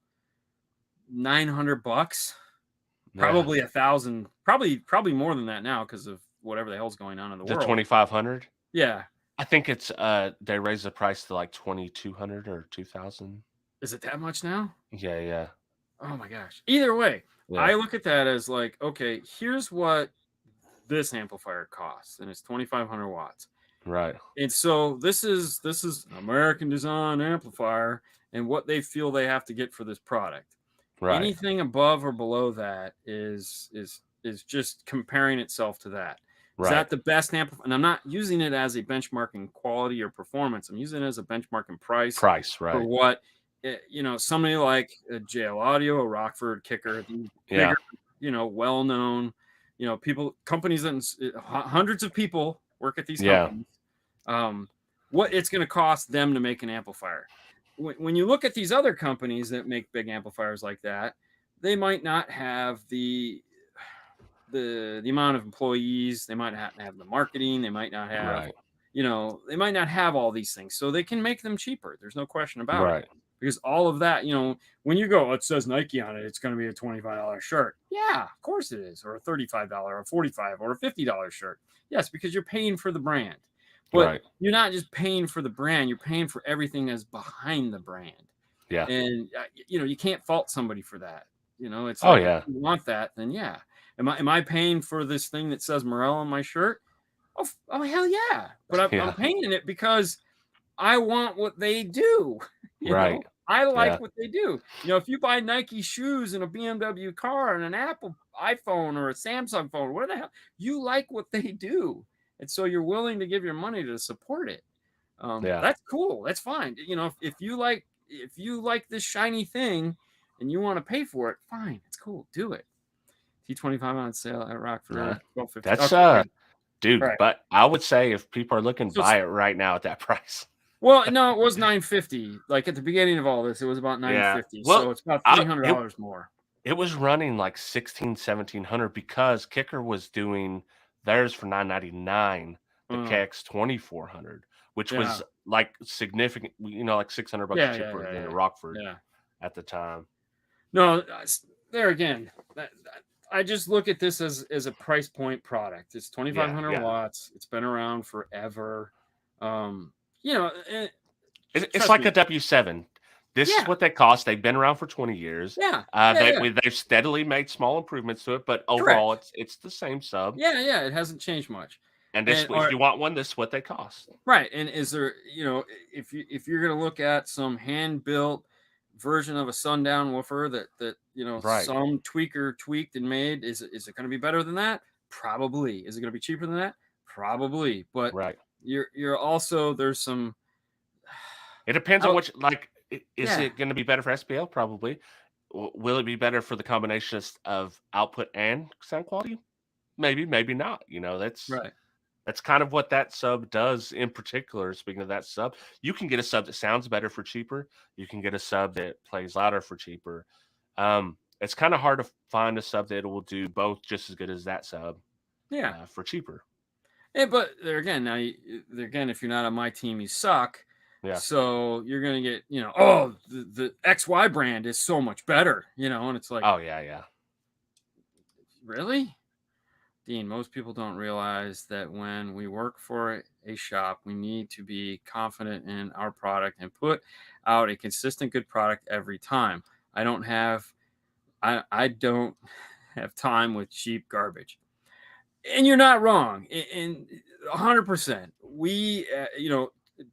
$900, probably $1,000, probably more than that now because of whatever the hell's going on in the world. 2,500? Yeah. I think it's they raised the price to like 2,200 or 2,000. Is it that much now? Yeah. Oh my gosh. Either way, I look at that as like, okay, here's what this amplifier costs, and it's 2,500 watts. Right. And so this is American design amplifier and what they feel they have to get for this product. Right. Anything above or below that is just comparing itself to that. Is Right. that the best amplifier? And I'm not using it as a benchmark in quality or performance. I'm using it as a benchmark in price for Right. what somebody like a JL Audio, a Rockford Kicker, these Yeah. bigger, well-known, companies that hundreds of people work at these Yeah. companies. What it's going to cost them to make an amplifier. When you look at these other companies that make big amplifiers like that, they might not have the amount of employees. They might not have the marketing. They might not have, Right. they might not have all these things. So they can make them cheaper. There's no question about it. Right. Because all of that, when you go, it says Nike on it, it's going to be a $25 shirt. Yeah, of course it is. Or a $35, or $45, or a $50 shirt. Yes, because you're paying for the brand. But you're not just paying for the brand, you're paying for everything that's behind the brand. Yeah. And, you can't fault somebody for that. It's Oh, like, yeah. if you want that, then yeah. Am I paying for this thing that says Morel on my shirt? Oh hell yeah. But I'm paying it because I want what they do. Right. I like what they do. If you buy Nike shoes and a BMW car and an Apple iPhone or a Samsung phone, what the hell? You like what they do. And so you're willing to give your money to support it. That's cool. That's fine. If you like this shiny thing and you want to pay for it, fine. It's cool. Do it. T25 on sale at Rockford. $12.50. That's dude. Right. But I would say if people are looking, buy it right now at that price. Well, no, it was $950. Like at the beginning of all this, it was about $950. Well, so it's about $300 more. It was running like $1,1700 because Kicker was doing theirs for $999. The KX 2400, which was like significant, like $600 cheaper than the Rockford at the time. No, there again, I just look at this as a price point product. It's 2,500 watts. It's been around forever. It's like a W7. This is what they cost. They've been around for 20 years. They've steadily made small improvements to it, but overall, it's the same sub. Yeah, it hasn't changed much. And if you want one, this is what they cost. Right. And is there, if you're going to look at some hand-built version of a Sundown woofer that some tweaker tweaked and made, is it going to be better than that? Probably. Is it going to be cheaper than that? Probably. But you're also, there's some. It depends on which, like, is it going to be better for SPL? Probably. Will it be better for the combination of output and sound quality? Maybe, maybe not. That's right. That's kind of what that sub does in particular. Speaking of that sub, you can get a sub that sounds better for cheaper. You can get a sub that plays louder for cheaper. It's kind of hard to find a sub that will do both just as good as that sub. For cheaper. Yeah, but there again, if you're not on my team, you suck. Yeah. So you're gonna get, the XY brand is so much better, and it's like, oh yeah. Really? Dean, most people don't realize that when we work for a shop, we need to be confident in our product and put out a consistent, good product every time. I don't have time with cheap garbage. And you're not wrong. In 100%. We,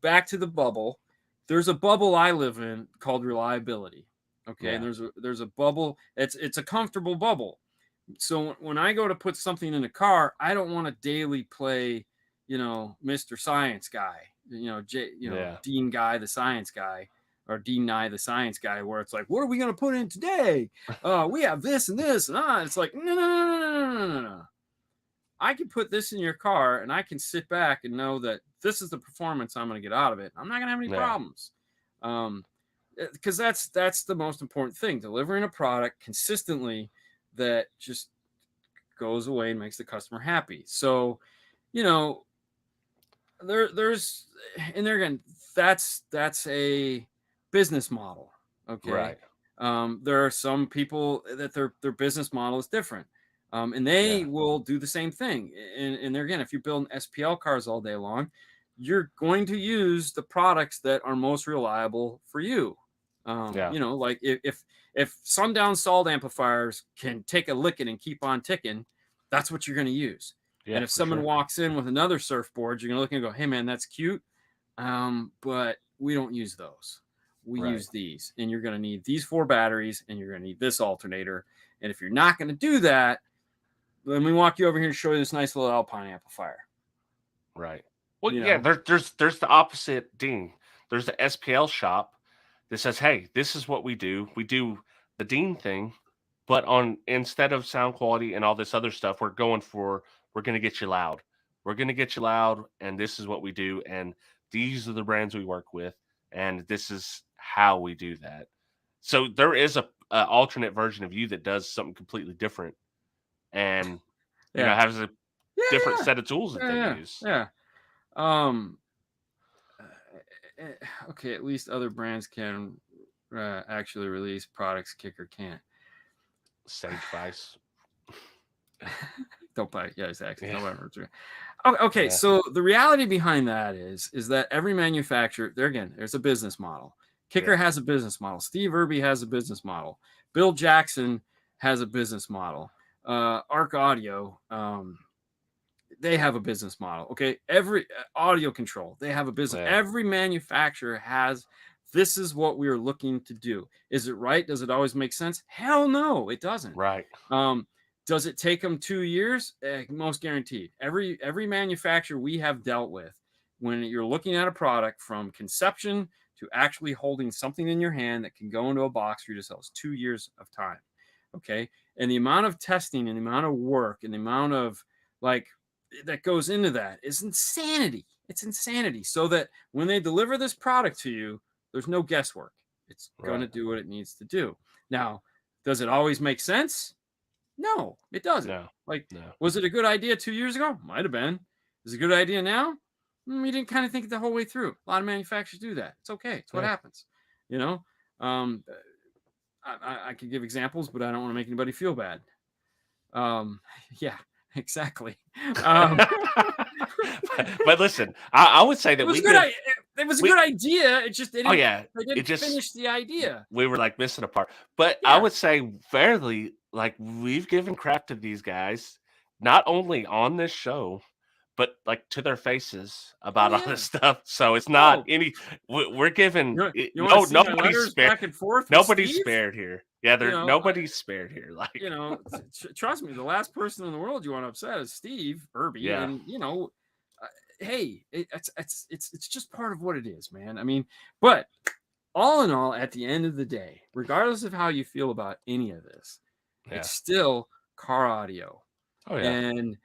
back to the bubble. There's a bubble I live in called reliability. Okay, and there's a bubble. It's a comfortable bubble. So when I go to put something in a car, I don't want to daily play, Mr. Science Guy, Dean Guy, the science guy, or Dean Nye, the science guy, where it's like, what are we going to put in today? We have this and this. And it's like, no. I can put this in your car and I can sit back and know that this is the performance I'm going to get out of it. I'm not going to have any problems. Because that's the most important thing, delivering a product consistently that just goes away and makes the customer happy. So, there's, and there again, that's a business model. Okay. Right. There are some people that their business model is different. And they will do the same thing. And there again, if you're building SPL cars all day long, you're going to use the products that are most reliable for you. Like if Sundown salt amplifiers can take a licking and keep on ticking, that's what you're going to use. Yeah, And if someone walks in with another surfboard, you're going to look and go, hey, man, that's cute. But we don't use those. We use these. And you're going to need these 4 batteries, and you're going to need this alternator. And if you're not going to do that, let me walk you over here and show you this nice little Alpine amplifier. Right. Well, yeah, there's the opposite ding. There's the SPL shop that says, hey, this is what we do. We do the Dean thing, but instead of sound quality and all this other stuff, we're going to get you loud. We're going to get you loud, and this is what we do, and these are the brands we work with, and this is how we do that. So there is a alternate version of you that does something completely different, and has a different set of tools that they use. Yeah. Okay, at least other brands can actually release products Kicker can't. Sage Vice. Don't buy it. Yeah, exactly. Yeah. Okay, so the reality behind that is that every manufacturer, there's a business model. Kicker has a business model. Steve Irby has a business model. Bill Jackson has a business model. Arc Audio, they have a business model. Okay, every audio control, they have a business. Yeah. Every manufacturer has, this is what we are looking to do. Is it right? Does it always make sense? Hell no, it doesn't. Right. Does it take them 2 years? Most guaranteed. Every manufacturer we have dealt with, when you're looking at a product from conception to actually holding something in your hand that can go into a box for you to sell, is 2 years of time. Okay. And the amount of testing and the amount of work and the amount of that goes into that is insanity. It's insanity. So that when they deliver this product to you, there's no guesswork. It's going to do what it needs to do. Now, does it always make sense? No, it doesn't. No. Was it a good idea 2 years ago? Might have been. Is it a good idea now? We didn't kind of think it the whole way through. A lot of manufacturers do that. It's okay. It's what happens. I could give examples, but I don't want to make anybody feel bad. Yeah, exactly. But listen, I would say that it was a good idea. It just didn't. They didn't finish the idea. We were missing a part. But I would say fairly, we've given crap to these guys, not only on this show, but to their faces about all this stuff. So it's not we're giving nobody's spared. Back and forth nobody's spared here. Yeah, nobody's spared here. Trust me, the last person in the world you want to upset is Steve Irby. Yeah. And hey, it's just part of what it is, man. I mean, but all in all, at the end of the day, regardless of how you feel about any of this, it's still car audio. Oh yeah. And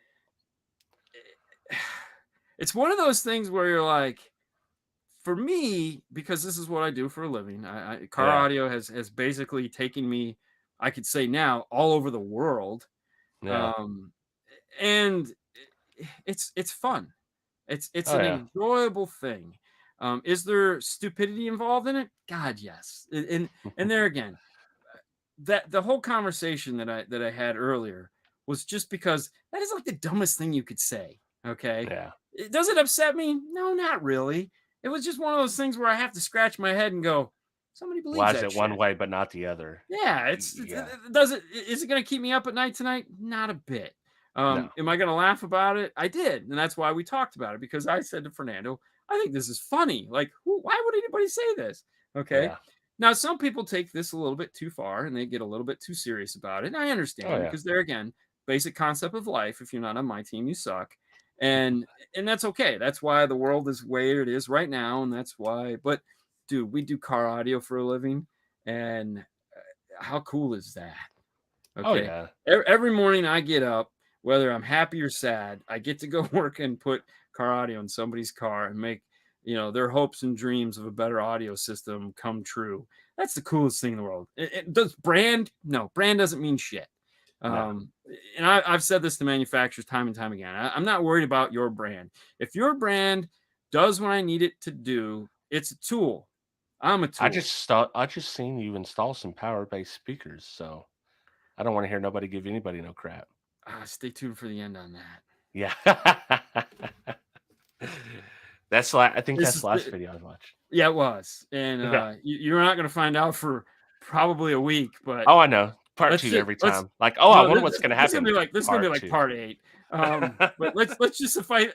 it's one of those things where you're like, for me, because this is what I do for a living, car audio has basically taken me, I could say now, all over the world. Yeah. And it's fun. It's an enjoyable thing. Is there stupidity involved in it? God, yes. And there again, that the whole conversation that I had earlier was just because that is the dumbest thing you could say. Okay. Yeah. Does it upset me? No, not really. It was just one of those things where I have to scratch my head and go, somebody believes why that is it one way but not the other? Yeah, is it going to keep me up at night tonight? Not a bit. No. Am I going to laugh about it? I did. And that's why we talked about it, because I said to Fernando, I think this is funny. Why would anybody say this? Okay. Yeah. Now, some people take this a little bit too far and they get a little bit too serious about it. And I understand because they're, again, basic concept of life. If you're not on my team, you suck. And that's okay. That's why the world is where it is right now. And that's why, but dude, we do car audio for a living. And how cool is that? Okay. Oh, yeah. Every morning I get up, whether I'm happy or sad, I get to go work and put car audio in somebody's car and make, their hopes and dreams of a better audio system come true. That's the coolest thing in the world. Does brand? No, brand doesn't mean shit. And I've said this to manufacturers time and time again. I'm not worried about your brand. If your brand does what I need it to do, it's a tool. I'm a tool. I just seen you install some power-based speakers, so I don't want to hear nobody give anybody no crap. Stay tuned for the end on that. Yeah. I think that's the last video I watched. Yeah, it was. And you're not going to find out for probably a week, but I know. Part 2 every time. Like, oh, I wonder what's going to happen. This is gonna be like part 8. But let's just suffice.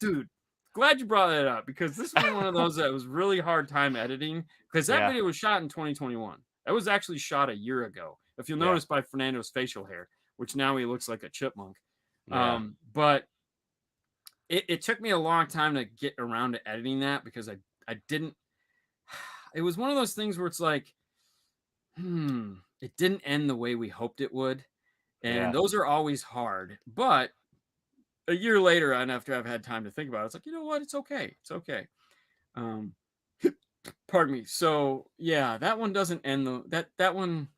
Dude, glad you brought that up because this was one of those that was really hard time editing because that video was shot in 2021. That was actually shot a year ago. If you'll notice by Fernando's facial hair, which now he looks like a chipmunk. But it took me a long time to get around to editing that because I didn't. It was one of those things where it's like, it didn't end the way we hoped it would. And those are always hard. But a year later, and after I've had time to think about it, it's like, you know what? It's okay. It's okay. Pardon me. So yeah, that one doesn't end that one.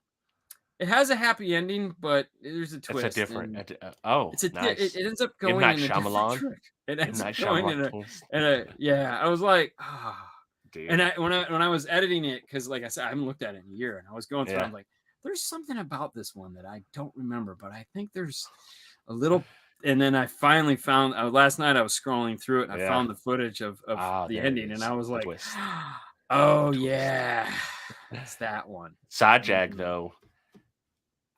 It has a happy ending, but there's a twist. It's a different. Nice. It ends up going in a different direction. It ends up going in a yeah. I was like, dude. And when I was editing it, because like I said, I haven't looked at it in a year, and I was going through. I'm like, there's something about this one that I don't remember, but I think there's a little. And then I finally found last night I was scrolling through it and I found the footage of the ending, and I was like, oh yeah, it's that one. Side jag though.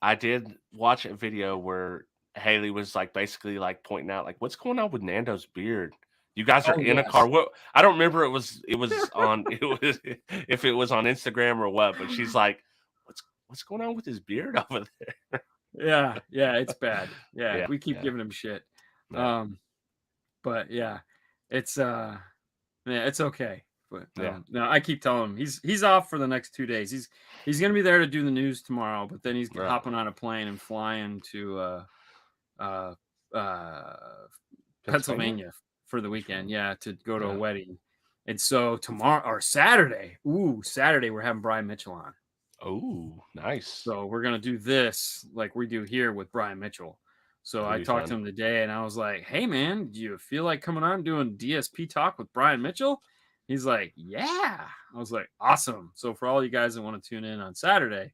I did watch a video where Haley was like basically like pointing out like what's going on with Nando's beard. You guys are in a car. What I don't remember it was on if it was on Instagram or what, but she's like, what's going on with his beard over there? Yeah, it's bad. Yeah, we keep giving him shit. But yeah, it's it's okay. But no, I keep telling him he's off for the next 2 days. He's gonna be there to do the news tomorrow, but then he's hopping on a plane and flying to Pennsylvania for the weekend. Yeah, to go to a wedding. And so tomorrow or Saturday, we're having Brian Mitchell on. Oh, nice. So we're gonna do this like we do here with Brian Mitchell. So I talked to him today and I was like, hey man, do you feel like coming on doing DSP talk with Brian Mitchell? He's like, yeah. I was like, awesome. So for all you guys that want to tune in on Saturday,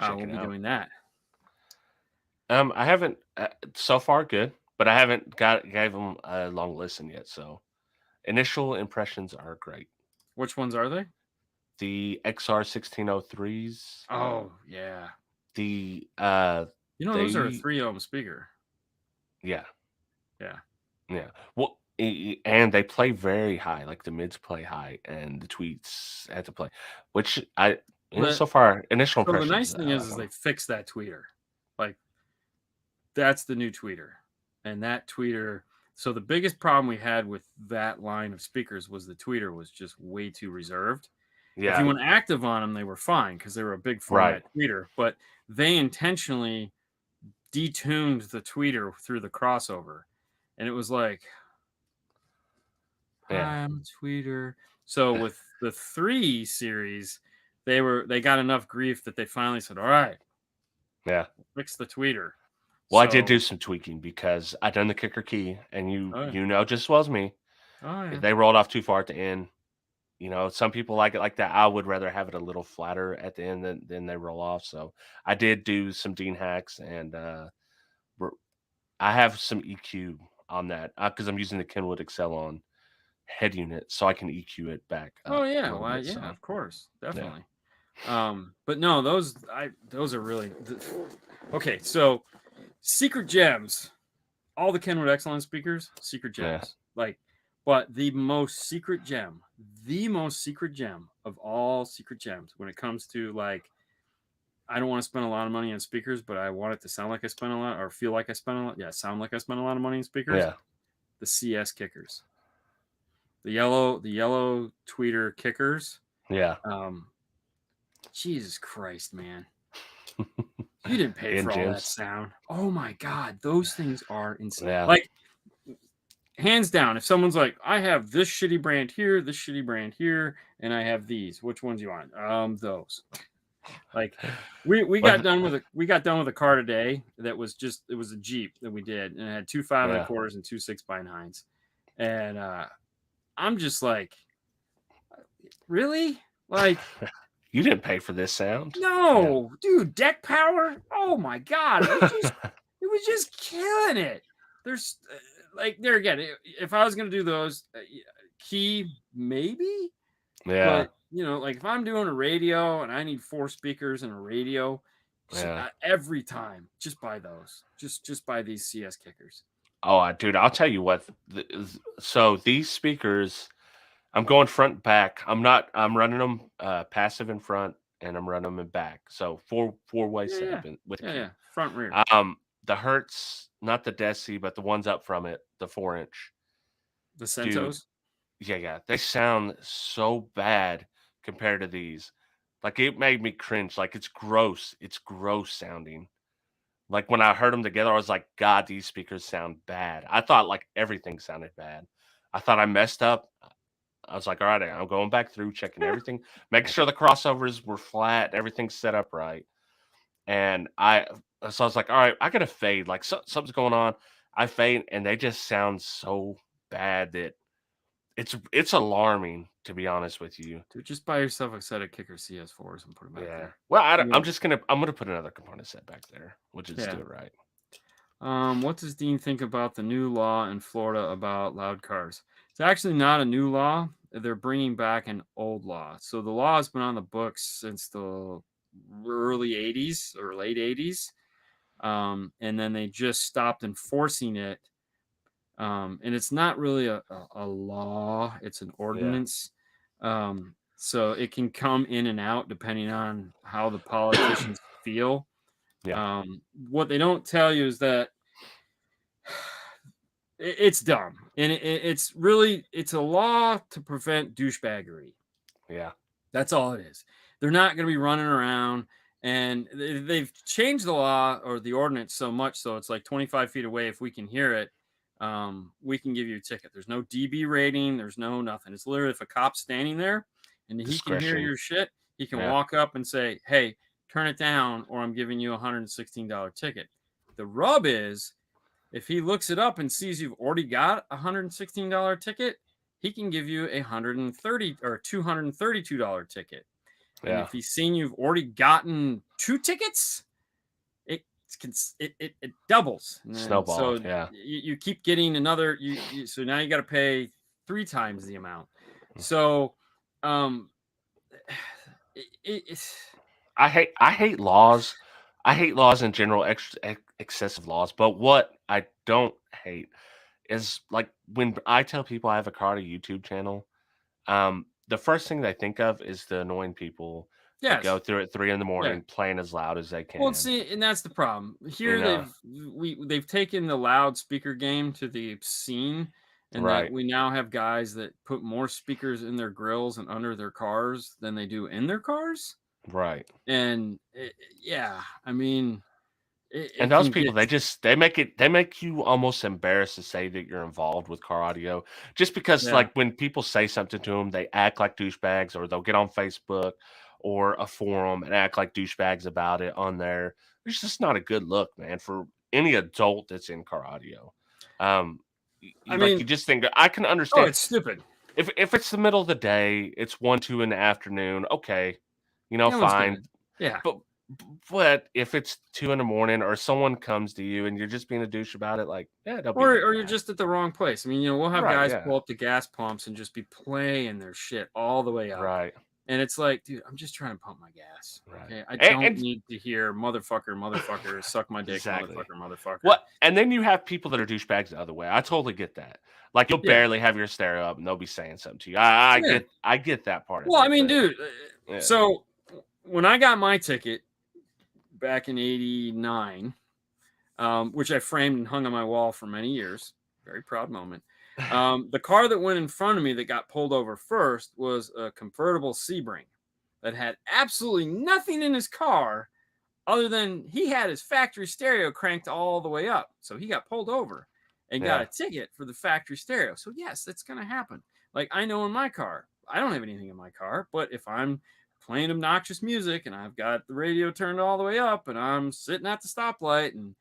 we'll be doing that. I haven't so far good, but I haven't gave them a long listen yet. So initial impressions are great. Which ones are they? The XR 1603s. Oh yeah. The those are a 3-ohm speaker. Yeah. Well, and they play very high, like the mids play high, and the tweets had to play, which so far initial impressions. The nice thing is they fixed that tweeter. Like that's the new tweeter, and that tweeter. So the biggest problem we had with that line of speakers was the tweeter was just way too reserved. Yeah. If you went active on them, they were fine because they were a big format tweeter, but they intentionally detuned the tweeter through the crossover, and it was like, I'm a tweeter. So with the 3 series, they got enough grief that they finally said, all right, fix the tweeter. Well, I did do some tweaking because I done the kicker key, and you know just as well as me, they rolled off too far at the end. You know, some people like it like that. I would rather have it a little flatter at the end than they roll off. So I did do some Dean hacks, and I have some EQ on that because I'm using the Kenwood Excelon head unit, so I can EQ it back. Of course, definitely. But no, those are really okay. So secret gems, all the Kenwood Excelon speakers, secret gems, but the most secret gem of all secret gems when it comes to like, I don't want to spend a lot of money on speakers, but I want it to sound like I spent a lot or feel like I spent a lot. Yeah, sound like I spent a lot of money on speakers. Yeah. The CS kickers. The yellow tweeter kickers. Yeah. Jesus Christ, man. You didn't pay for all that sound. Oh my God. Those things are insane. Yeah. Like, hands down, if someone's like, I have this shitty brand here, this shitty brand here, and I have these, which ones you want? Those. Like we got done with a car today that was it was a Jeep that we did, and it had 2 5.25 and 2 6x9s, and I'm just like, really? Like, you didn't pay for this sound? No, dude, deck power. Oh my God, it was just killing it. There's like there again, if I was gonna do those, key maybe, yeah. But, you know, like if I'm doing a radio and I need 4 speakers and a radio, Every time, just buy those. Just buy these CS kickers. Oh, dude, I'll tell you what. So these speakers, I'm going front and back. I'm running them passive in front, and I'm running them in back. So four-way setup with front rear. The Hertz, not the Deci, but the ones up from it, the 4-inch. The Centos. Yeah, they sound so bad compared to these. Like, it made me cringe. Like, it's gross. It's gross sounding. Like, when I heard them together, I was like, God, these speakers sound bad. I thought, like, everything sounded bad. I thought I messed up. I was like, all right, I'm going back through, checking everything, making sure the crossovers were flat, everything's set up right. And so I was like, all right, I got to fade. Like, something's going on. I fade, and they just sound so bad that it's alarming, to be honest with you. Dude, just buy yourself a set of Kicker CS4s and put them back there. Well, I'm gonna put another component set back there. We'll just do it right. What does Dean think about the new law in Florida about loud cars? It's actually not a new law. They're bringing back an old law. So the law has been on the books since the early 80s or late 80s. And then they just stopped enforcing it. And it's not really a law. It's an ordinance. So it can come in and out depending on how the politicians feel. What they don't tell you is that it's dumb, and it's a law to prevent douchebaggery. That's all it is. They're not going to be running around, and they've changed the law or the ordinance so much so it's like 25 feet away. If we can hear it, we can give you a ticket. There's no DB rating. There's no nothing. It's literally if a cop's standing there and he can hear your shit, he can walk up and say, hey, turn it down, or I'm giving you a $116 ticket. The rub is, if he looks it up and sees you've already got a $116 ticket, he can give you a $130 or $232 ticket. And if he's seen you've already gotten 2 tickets, it doubles. Snowballs. So you keep getting another. So now you got to pay 3 times the amount. So I hate laws. I hate laws in general, excessive laws. But what I don't hate is, like, when I tell people I have a car, a YouTube channel, the first thing they think of is the annoying people that go through at 3 a.m. playing as loud as they can. Well, see, and that's the problem. Here they've taken the loudspeaker game to the obscene, and that we now have guys that put more speakers in their grills and under their cars than they do in their cars. Right. And I mean, and those people, they make you almost embarrassed to say that you're involved with car audio, just because like when people say something to them, they act like douchebags, or they'll get on Facebook or a forum and act like douchebags about it on there. It's just not a good look, man, for any adult that's in car audio. I mean, you just think, I can understand. Oh, it's stupid. If it's the middle of the day, it's 1-2 in the afternoon, okay, fine. But if it's 2 a.m. or someone comes to you and you're just being a douche about it, like, don't be or you're just at the wrong place. I mean, we'll have guys pull up the gas pumps and just be playing their shit all the way up. Right. And it's like, dude, I'm just trying to pump my gas. Okay. I don't need to hear motherfucker, suck my dick, motherfucker. What? And then you have people that are douchebags the other way. I totally get that. Like, you'll barely have your stereo up and they'll be saying something to you. I get that part. Well, I mean, dude, so when I got my ticket back in 89, which I framed and hung on my wall for many years, very proud moment. The car that went in front of me that got pulled over first was a convertible Sebring that had absolutely nothing in his car other than he had his factory stereo cranked all the way up. So he got pulled over and got a ticket for the factory stereo. So yes, that's going to happen. Like, I know in my car, I don't have anything in my car, but if I'm playing obnoxious music and I've got the radio turned all the way up and I'm sitting at the stoplight and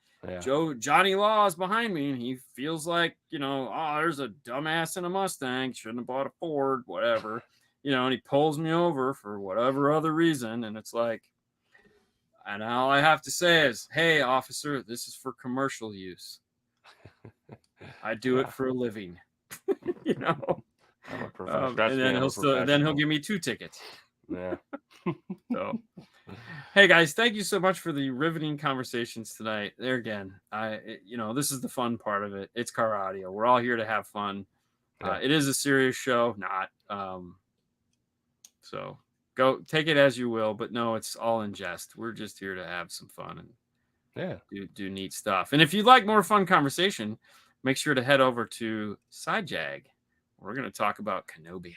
Johnny Law is behind me and he feels like, there's a dumbass in a Mustang, shouldn't have bought a Ford, whatever, and he pulls me over for whatever other reason. And it's like, and all I have to say is, hey, officer, this is for commercial use. I do it for a living, I'm a professional. And then he'll give me 2 tickets. Yeah. So, Hey guys, thank you so much for the riveting conversations tonight. There again, this is the fun part of it. It's car audio. We're all here to have fun. Yeah. It is a serious show, not. So go take it as you will, but no, it's all in jest. We're just here to have some fun and do neat stuff. And if you'd like more fun conversation, make sure to head over to SideJag. We're going to talk about Kenobi.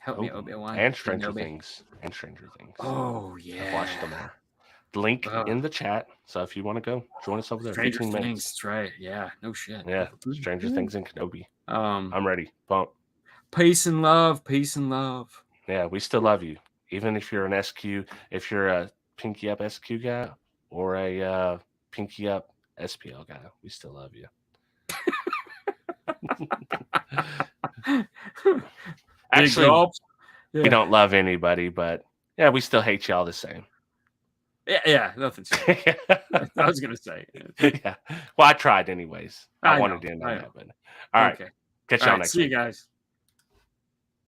Help me, Obi-Wan. And Stranger Things. Oh, yeah. I've watched them all. Link in the chat. So if you want to go, join us over there. Stranger Things. That's right. Yeah. No shit. Yeah. Stranger Things and Kenobi. I'm ready. Bump. Peace and love. Peace and love. Yeah. We still love you. Even if you're an SQ, if you're a Pinky Up SQ guy or a Pinky Up SPL guy, we still love you. Actually, we don't love anybody, but yeah, we still hate y'all the same. Yeah, nothing. I was gonna say. Yeah. Well, I tried anyways. I wanted to end on that, but all right. Catch y'all next week. See you guys.